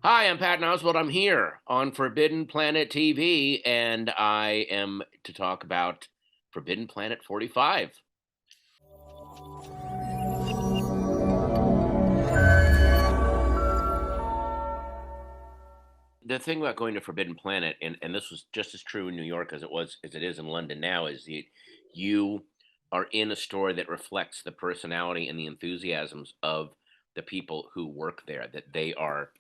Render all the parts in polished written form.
Hi, I'm Patton Oswalt. I'm here on Forbidden Planet TV, and I am to talk about Forbidden Planet 45. The thing about going to Forbidden Planet, and this was just as true in New York as it is in London now, is you are in a store that reflects the personality and the enthusiasms of the people who work there. That they are,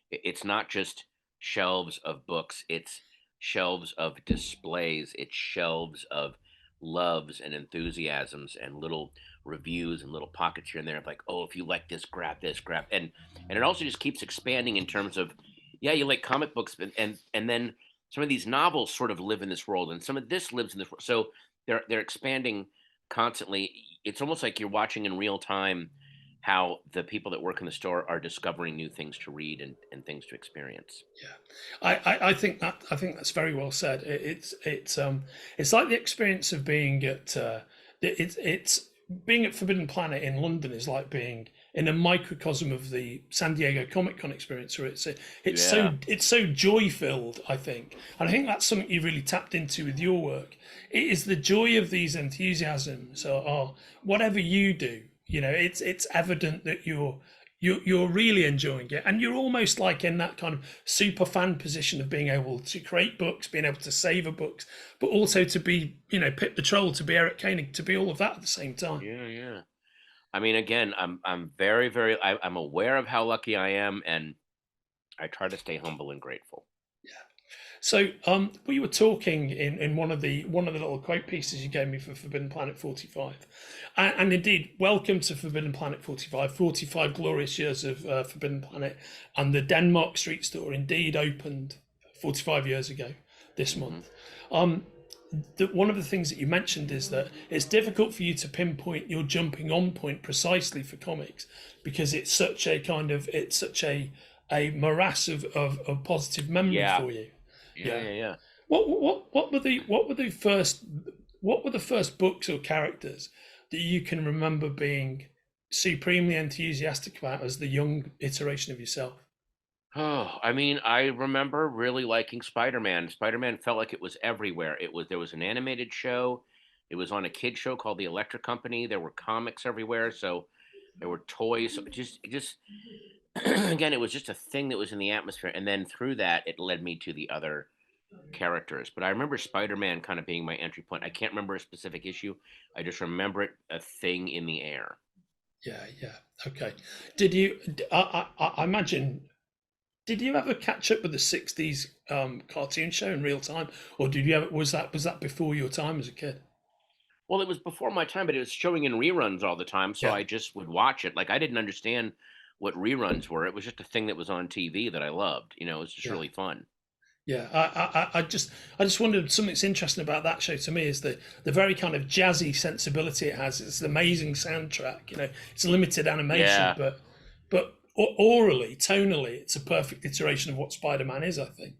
it's not just shelves of books; it's shelves of displays. It's shelves of loves and enthusiasms and little reviews and little pockets here and there of like, oh, if you like this, grab, and it also just keeps expanding in terms of yeah, you like comic books, but and then some of these novels sort of live in this world, and some of this lives in this world. So they're expanding constantly. It's almost like you're watching in real time how the people that work in the store are discovering new things to read and things to experience. Yeah, I think that's very well said. It's like the experience of being at it's being at Forbidden Planet in London is like being in a microcosm of the San Diego Comic Con experience, where Yeah. it's so joy filled. I think, and I think that's something you really tapped into with your work. It is the joy of these enthusiasms, or whatever you do. It's evident that you're really enjoying it, and you're almost like in that kind of super fan position of being able to create books, being able to savor books, but also to be, Pip the Troll, to be Eric Koenig, to be all of that at the same time. Yeah, yeah. I mean, again, I'm very I'm aware of how lucky I am, and I try to stay humble and grateful. So, we were talking in one of the little quote pieces you gave me for Forbidden Planet 45, and indeed, welcome to Forbidden Planet 45. 45 glorious years of Forbidden Planet, and the Denmark Street store indeed opened 45 years ago this Hmm. month. Um, one of the things that you mentioned is that it's difficult for you to pinpoint your jumping on point precisely for comics because it's such a morass of positive memory Yeah, for you. yeah, Yeah. yeah, yeah. What were the first books or characters that you can remember being supremely enthusiastic about as the young iteration of yourself? Oh, I mean, I remember really liking Spider-Man. Spider-Man felt like it was everywhere. There was an animated show. It was on a kid show called The Electric Company. There were comics everywhere, so there were toys. So it just again, it was just a thing that was in the atmosphere. And then through that, it led me to the other characters. But I remember Spider-Man kind of being my entry point. I can't remember a specific issue. I just remember it a thing in the air. Yeah, yeah. Okay. Did you? I imagine. Did you ever catch up with the '60s cartoon show in real time, or did you ever? Was that before your time as a kid? Well, it was before my time, but it was showing in reruns all the time, so Yeah. I just would watch it. Like, I didn't understand what reruns were. It was just a thing that was on TV that I loved. It was just Yeah. really fun. Yeah, I just wondered something that's interesting about that show to me is the very kind of jazzy sensibility it has. It's an amazing soundtrack. It's limited animation, Yeah. but orally, tonally, it's a perfect iteration of what Spider-Man is. I think.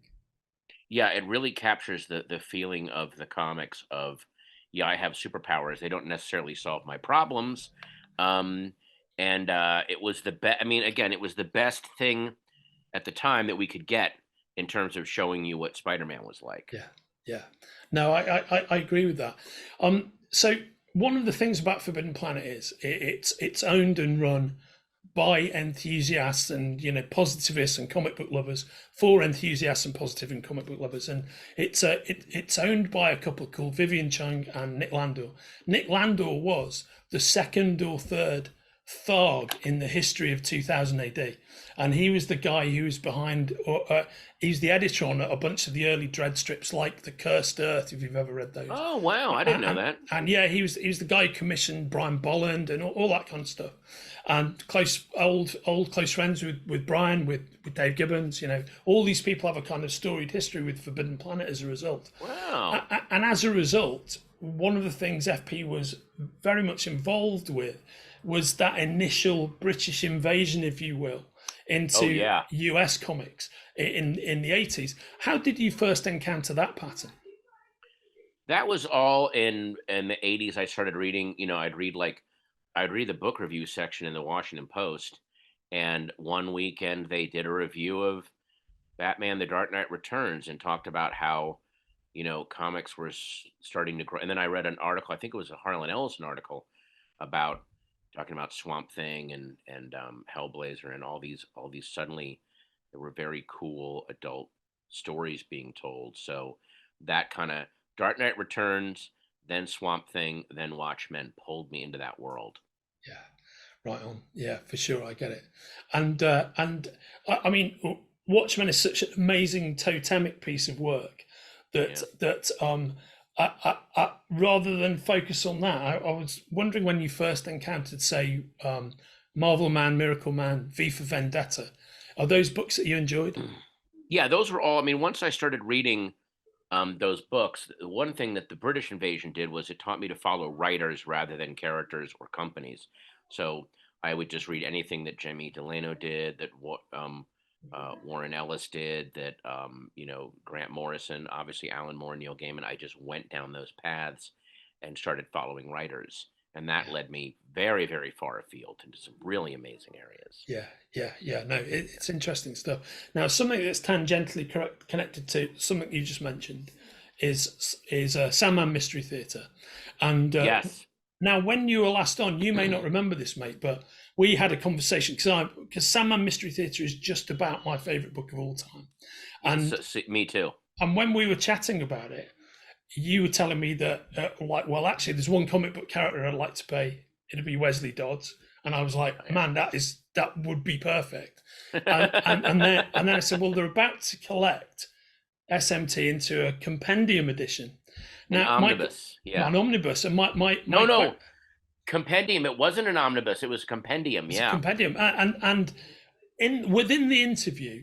Yeah, it really captures the feeling of the comics of, yeah, I have superpowers. They don't necessarily solve my problems. Um, and it was the best. I mean, again, it was the best thing at the time that we could get in terms of showing you what Spider-Man was like. Yeah, yeah. No, I agree with that. So one of the things about Forbidden Planet is it's owned and run by enthusiasts and positivists and comic book lovers for enthusiasts and positive and comic book lovers, and it's owned by a couple called Vivian Chung and Nick Landor. Nick Landor was the second or third Tharg in the history of 2000 AD, and he was the guy who was behind. He's the editor on a bunch of the early Dread strips, like The Cursed Earth, if you've ever read those. Oh, wow, I didn't And, know and, that. and yeah, he was the guy who commissioned Brian Bolland and all that kind of stuff. And old close friends with Brian, with Dave Gibbons. All these people have a kind of storied history with Forbidden Planet as a result. Wow. And as a result, one of the things FP was very much involved with was that initial British invasion, if you will, Oh, into yeah. US comics in the 80s. How did you first encounter that pattern? That was all in the 80s. I started reading, I'd read the book review section in the Washington Post, and one weekend they did a review of Batman: The Dark Knight Returns and talked about how, comics were starting to grow. And then I read an article, I think it was a Harlan Ellison article about talking about Swamp Thing and Hellblazer and all these suddenly there were very cool adult stories being told. So that kind of Dark Knight Returns, then Swamp Thing, then Watchmen pulled me into that world. Yeah, right on. Yeah, for sure, I get it. And I mean, Watchmen is such an amazing totemic piece of work that Yeah. rather than focus on that, I was wondering when you first encountered, say, Marvel Man, Miracle Man, V for Vendetta. Are those books that you enjoyed? Yeah, those were all. I mean, once I started reading those books, one thing that the British invasion did was it taught me to follow writers rather than characters or companies. So I would just read anything that Jimmy Delano did, that Warren Ellis did, that Grant Morrison, obviously Alan Moore, Neil Gaiman. I just went down those paths and started following writers, and that Yeah. led me very, very far afield into some really amazing areas. Yeah. No, it's interesting stuff. Now, something that's tangentially connected to something you just mentioned is Sandman Mystery Theatre, and Yes. now when you were last on, you may not remember this, mate, but we had a conversation because Sandman Mystery Theatre is just about my favourite book of all time, and Me too. when we were chatting about it, you were telling me that well, actually, there's one comic book character I'd like to play. It'd be Wesley Dodds, and I was like, man, that would be perfect. And then I said, well, they're about to collect SMT into a compendium edition. An Now, omnibus. Yeah. an omnibus, and No. Compendium. It wasn't an omnibus. It was compendium. it's a Yeah. compendium, and within the interview,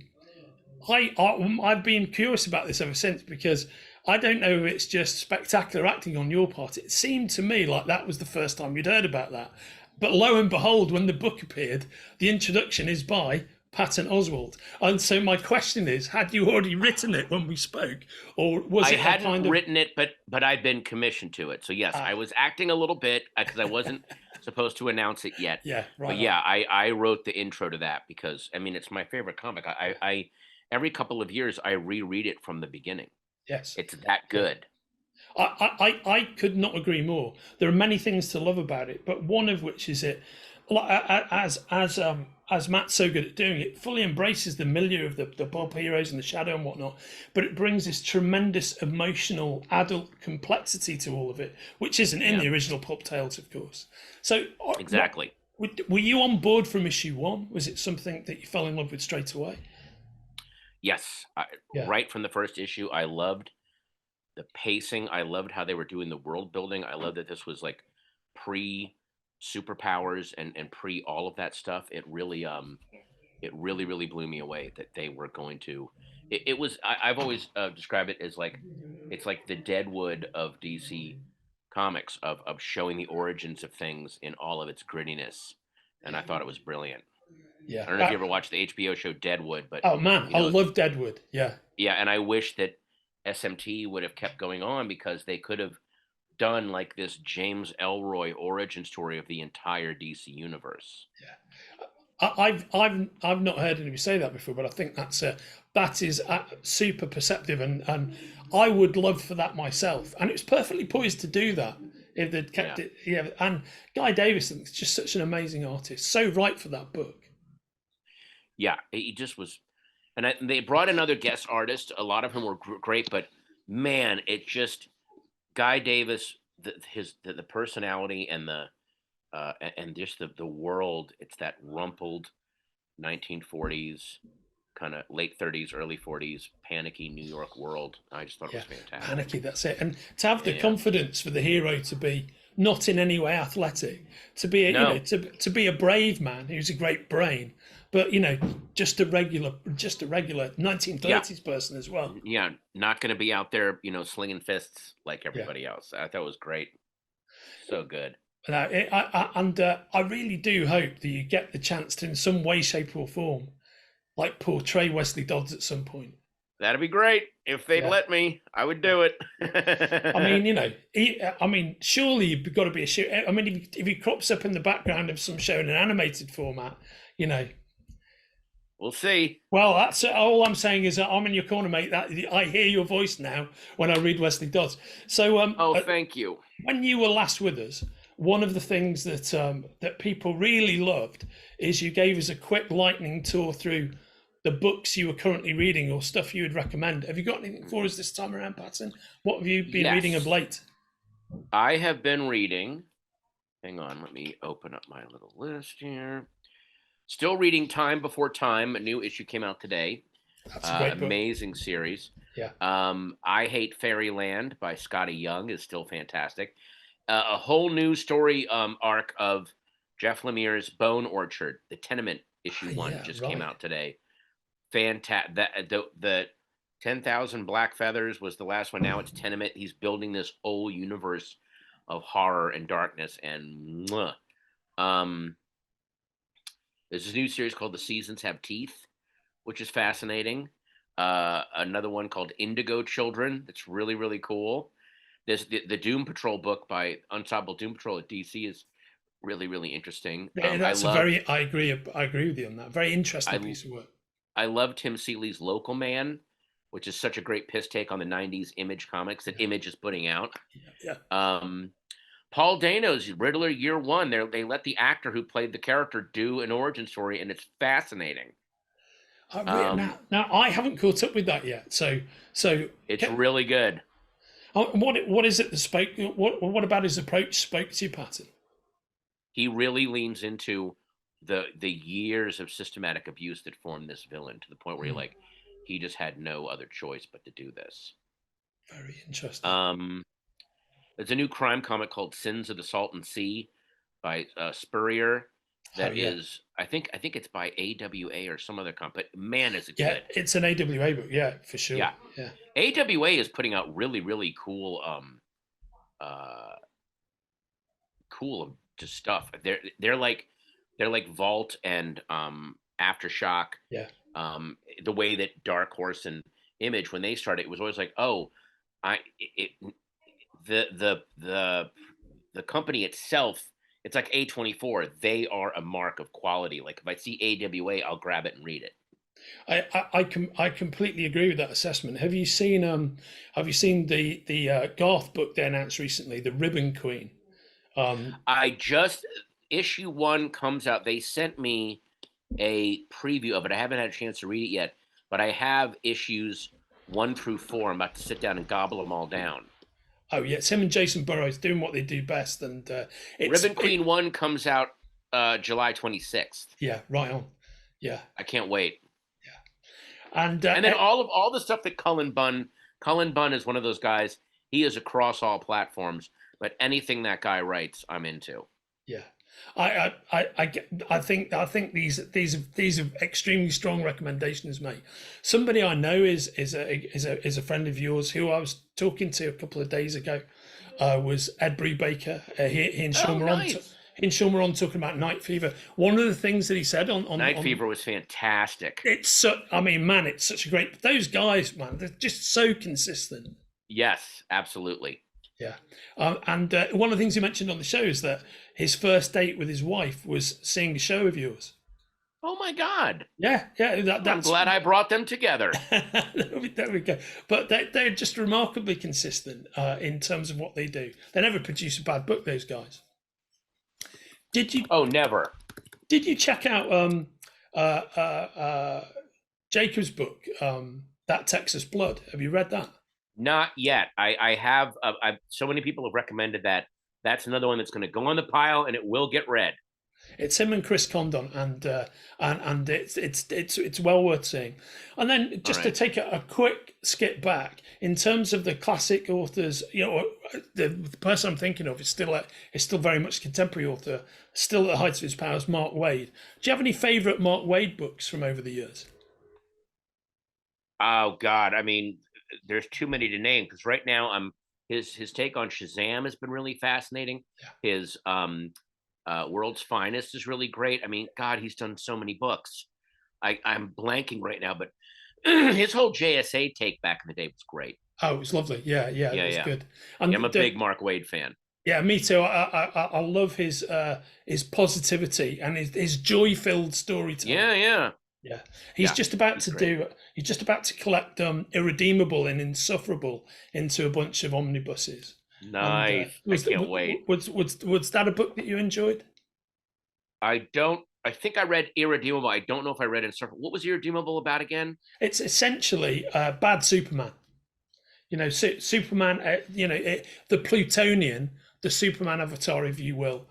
I've been curious about this ever since because I don't know if it's just spectacular acting on your part. It seemed to me like that was the first time you'd heard about that. But lo and behold, when the book appeared, the introduction is by Patton Oswalt. And so my question is, had you already written it when we spoke? Or was I it hadn't kind of... written it, but I'd been commissioned to it. So yes, I was acting a little bit because I wasn't supposed to announce it yet. Yeah, right. But yeah, I wrote the intro to that because I mean it's my favorite comic. I every couple of years I reread it from the beginning. Yes. It's that good. I could not agree more. There are many things to love about it, but one of which is it, as Matt's so good at doing it, fully embraces the milieu of the pulp heroes and the shadow and whatnot, but it brings this tremendous emotional adult complexity to all of it, which isn't in the original pulp tales, of course. So exactly. Were you on board from issue one? Was it something that you fell in love with straight away? Yes, right from the first issue, I loved the pacing. I loved how they were doing the world building. I love that this was like pre superpowers and pre all of that stuff. It really really blew me away that they were going to. It was I've always described it as like it's like the Deadwood of DC comics of showing the origins of things in all of its grittiness, and I thought it was brilliant. Yeah, I don't know if you ever watched the HBO show Deadwood, but oh man, I love Deadwood. Yeah, and I wish that SMT would have kept going on because they could have done like this James Elroy origin story of the entire DC universe. Yeah, I've not heard anybody say that before, but I think that is super perceptive, and I would love for that myself. And it was perfectly poised to do that if they'd kept it. Yeah, and Guy Davis is just such an amazing artist, so right for that book. Yeah, he just was, and they brought in other guest artists. A lot of them were great, but man, it just Guy Davis, the personality and the and just the world. It's that rumpled 1940s, kind of late 30s, early 40s, panicky New York world. I just thought it was fantastic. Panicky, that's it. And to have the confidence for the hero to be not in any way athletic, to be to be a brave man who's a great brain, but just a regular 1930s person as well. Yeah, not going to be out there, slinging fists like everybody else. I thought it was great. So good. I really do hope that you get the chance to, in some way, shape, or form, like portray Wesley Dodds at some point. That'd be great if they'd let me. I would do it. I mean, surely you've got to be a shoot. I mean, if he crops up in the background of some show in an animated format, We'll see. Well, that's all I'm saying is that I'm in your corner, mate. That I hear your voice now when I read Wesley Dodds. So, Oh, thank you. when you were last with us, one of the things that that people really loved is you gave us a quick lightning tour through the books you were currently reading or stuff you would recommend. Have you got anything for us this time around, Patton? What have you been reading of Yes, late? I have been reading. Hang on, let me open up my little list here. Still reading Time Before Time. A new issue came out today. That's a great book. Amazing series. Yeah. I Hate Fairyland by Scotty Young is still fantastic. A whole new story arc of Jeff Lemire's Bone Orchard, the Tenement issue one Yeah, just came right. out today. Fantastic. The 10,000 Black Feathers was the last one. Now it's Tenement. He's building this whole universe of horror and darkness. And there's a new series called The Seasons Have Teeth, which is fascinating. Another one called Indigo Children that's really, really cool. There's the Doom Patrol book by Unstoppable Doom Patrol at DC is really, really interesting. Yeah, that's a very. I agree. I agree with you on that. Very interesting piece of work. I love Tim Seeley's Local Man, which is such a great piss take on the '90s Image comics that Image is putting out. Yeah. Paul Dano's Riddler Year One. They let the actor who played the character do an origin story, and it's fascinating. Now I haven't caught up with that yet. So it's really good. What is it that spoke? What about his approach spoke to you, Patton? He really leans into the years of systematic abuse that formed this villain to the point where you're like, he just had no other choice but to do this. Very interesting. There's a new crime comic called Sins of the Salton Sea by Spurrier. That is, I think it's by AWA or some other company. Man, is it good? It's an AWA book. Yeah, for sure. Yeah. AWA is putting out really, really cool, cool just stuff. They're like Vault and Aftershock. Yeah. The way that Dark Horse and Image, when they started, it was always like, oh, the company itself. It's like A24. They are a mark of quality. Like if I see AWA, I'll grab it and read it. I completely agree with that assessment. Have you seen the Garth book they announced recently, The Ribbon Queen? I just issue 1 comes out. They sent me a preview of it. I haven't had a chance to read it yet, but I have issues 1 through 4. I'm about to sit down and gobble them all down. Oh yeah, it's him and Jason Burrows doing what they do best, and Ribbon Queen 1 comes out July 26th. Yeah, right on. Yeah, I can't wait. Yeah, and then all the stuff that Cullen Bunn is one of those guys. He is across all platforms, but anything that guy writes, I'm into. Yeah, I think these are extremely strong recommendations, mate. Somebody I know is a friend of yours who I was talking to a couple of days ago. Was Ed Brubaker. He and Sean were on talking about Night Fever. One of the things that he said on Night Fever was fantastic. It's such a great. Those guys, man, they're just so consistent. Yes, absolutely. Yeah, and one of the things you mentioned on the show is that his first date with his wife was seeing a show of yours. Oh my God! Yeah. I'm glad I brought them together. There we go. But they're just remarkably consistent in terms of what they do. They never produce a bad book. Those guys. Did you? Oh, never. Did you check out Jacob's book, That Texas Blood? Have you read that? Not yet. I have. So many people have recommended that. That's another one that's going to go on the pile, and it will get read. It's him and Chris Condon, and it's well worth seeing. And then just to take a quick skip back in terms of the classic authors, the person I'm thinking of is still very much contemporary author, still at the height of his powers, Mark Waid. Do you have any favourite Mark Waid books from over the years? Oh God, I mean, there's too many to name because right now his take on Shazam has been really fascinating. Yeah. His World's Finest is really great. I mean, God, he's done so many books. I'm blanking right now, but his whole JSA take back in the day was great. Oh, it was lovely. Yeah, it was good. And I'm a big Mark Waid fan. Yeah, me too. I love his positivity and his joy-filled storytelling. Yeah. Yeah, Yeah, he's great. he's just about to collect Irredeemable and Insufferable into a bunch of omnibuses. And Nice. I can't wait. was that a book that you enjoyed? I don't. I think I read Irredeemable. I don't know if I read Insufferable. What was Irredeemable about again? It's essentially bad Superman. You know, Superman. The Plutonian, the Superman avatar, if you will.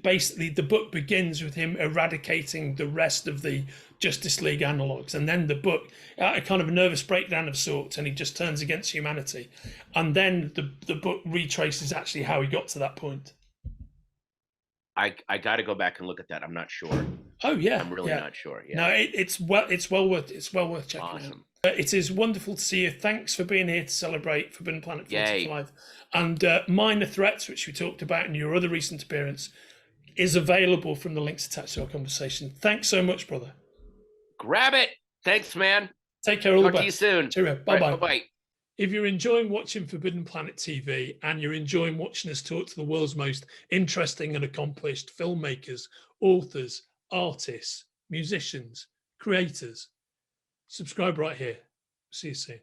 Basically, the book begins with him eradicating the rest of the Justice League analogs, and then the book, a kind of a nervous breakdown of sorts, and he just turns against humanity, and then the book retraces actually how he got to that point. I got to go back and look at that. I'm not sure. Oh yeah, I'm really yeah. not sure. Yeah. No, it's well worth checking out. Awesome. It is wonderful to see you. Thanks for being here to celebrate Forbidden Planet Yay. 45. And Minor Threats, which we talked about in your other recent appearance, is available from the links attached to our conversation. Thanks so much, brother. Grab it. Thanks, man. Take care. All Talk the to you best. soon. Cheerio. Bye bye. Bye-bye. If you're enjoying watching Forbidden Planet TV and you're enjoying watching us talk to the world's most interesting and accomplished filmmakers, authors, artists, musicians, creators, subscribe right here. See you soon.